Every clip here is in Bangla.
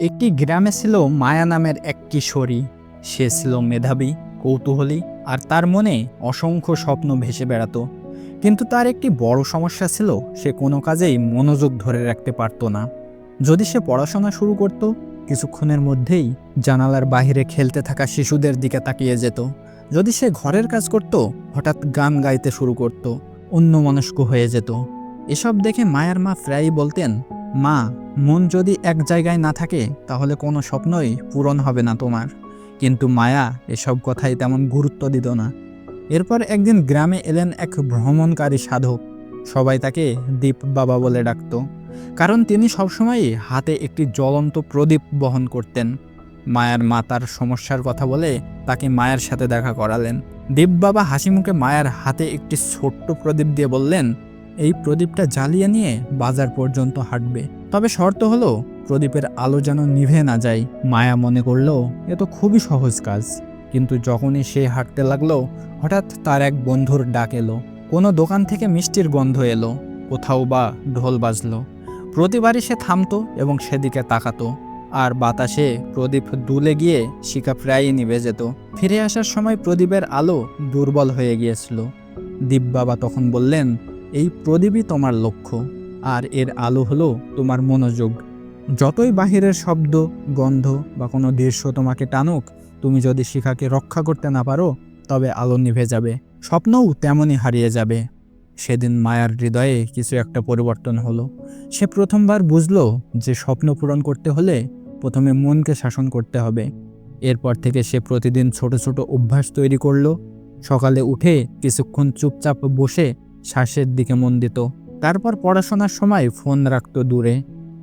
একটি গ্রামে ছিল মায়া নামের এক কিশোরী। সে ছিল মেধাবী, কৌতূহলী আর তার মনে অসংখ্য স্বপ্ন ভেসে বেড়াতো। কিন্তু তার একটি বড় সমস্যা ছিল, সে কোনো কাজেই মনোযোগ ধরে রাখতে পারত না। যদি সে পড়াশোনা শুরু করত, কিছুক্ষণের মধ্যেই জানালার বাইরে খেলতে থাকা শিশুদের দিকে তাকিয়ে যেত। যদি সে ঘরের কাজ করত, হঠাৎ গান গাইতে শুরু করত, অন্যমনস্ক হয়ে যেত। এসব দেখে মায়ার মা প্রায়ই বলতেন, মা, মন যদি এক জায়গায় না থাকে তাহলে কোনো স্বপ্নই পূরণ হবে না তোমার। কিন্তু মায়া এসব কথাই তেমন গুরুত্ব দিত না। এরপর একদিন গ্রামে এলেন এক ভ্রমণকারী সাধক। সবাই তাকে দীপ বাবা বলে ডাকত, কারণ তিনি সবসময়ই হাতে একটি জ্বলন্ত প্রদীপ বহন করতেন। মায়ার মা তার সমস্যার কথা বলে তাকে মায়ের সাথে দেখা করালেন। দীপ বাবা হাসি মুখে মায়ের হাতে একটি ছোট্ট প্রদীপ দিয়ে বললেন, এই প্রদীপটা জ্বালিয়ে নিয়ে বাজার পর্যন্ত হাঁটবে, তবে শর্ত হলো প্রদীপের আলো যেন নিভে না যায়। মায়া মনে করল এ তো খুবই সহজ কাজ। কিন্তু যখনই সে হাঁটতে লাগলো, হঠাৎ তার এক বন্ধুর ডাক এলো। কোনো দোকান থেকে মিষ্টির গন্ধ এলো, কোথাও বা ঢোল বাজলো। প্রতিবারই সে থামতো এবং সেদিকে তাকাতো, আর বাতাসে প্রদীপ দুলে গিয়ে শিখা প্রায়ই নিভে যেত। ফিরে আসার সময় প্রদীপের আলো দুর্বল হয়ে গিয়েছিল। দীপ বাবা তখন বললেন, এই প্রদীপই তোমার লক্ষ্য, আর এর আলো হলো তোমার মনোযোগ। যতই বাহিরের শব্দ, গন্ধ বা কোনো দৃশ্য তোমাকে টানুক, তুমি যদি শিখাকে রক্ষা করতে না পারো, তবে আলো নিভে যাবে, স্বপ্নও তেমনই হারিয়ে যাবে। সেদিন মায়ার হৃদয়ে কিছু একটা পরিবর্তন হলো। সে প্রথমবার বুঝলো যে স্বপ্ন পূরণ করতে হলে প্রথমে মনকে শাসন করতে হবে। এরপর থেকে সে প্রতিদিন ছোট ছোট অভ্যাস তৈরি করলো। সকালে উঠে কিছুক্ষণ চুপচাপ বসে শ্বাসের দিকে মন দিত। তারপর পড়াশোনার সময় ফোন রাখতো দূরে,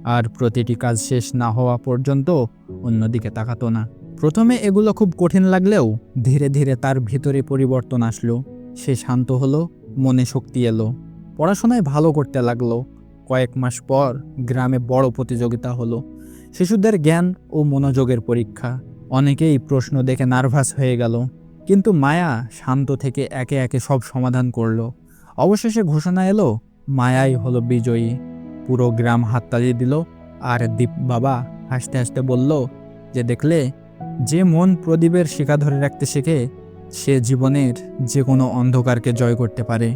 আর প্রতিটি কাজ শেষ না হওয়া পর্যন্ত অন্যদিকে তাকাতো না। প্রথমে এগুলো খুব কঠিন লাগলেও ধীরে ধীরে তার ভিতরে পরিবর্তন আসলো। সে শান্ত হলো, মনে শক্তি এলো, পড়াশোনায় ভালো করতে লাগলো। কয়েক মাস পর গ্রামে বড় প্রতিযোগিতা হলো, শিশুদের জ্ঞান ও মনোযোগের পরীক্ষা। অনেকেই প্রশ্ন দেখে নার্ভাস হয়ে গেল, কিন্তু মায়া শান্ত থেকে একে একে সব সমাধান করলো। অবশেষে ঘোষণা এলো, মায়াই হলো বিজয়ী। পুরো গ্রাম হাততালি দিল, আর দীপ বাবা হাসতে হাসতে বলল যে, দেখলে, যে মন প্রদীপের শিখা ধরে রাখতে শেখে, সে জীবনের যে কোনো অন্ধকারকে জয় করতে পারে।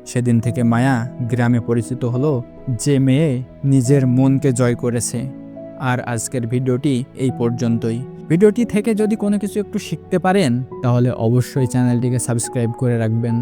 সেদিন থেকে মায়া গ্রামে পরিচিত হলো যে মেয়ে নিজের মনকে জয় করেছে। আর আজকের ভিডিওটি এই পর্যন্তই। ভিডিওটি থেকে যদি কোনো কিছু একটু শিখতে পারেন, তাহলে অবশ্যই চ্যানেলটিকে সাবস্ক্রাইব করে রাখবেন।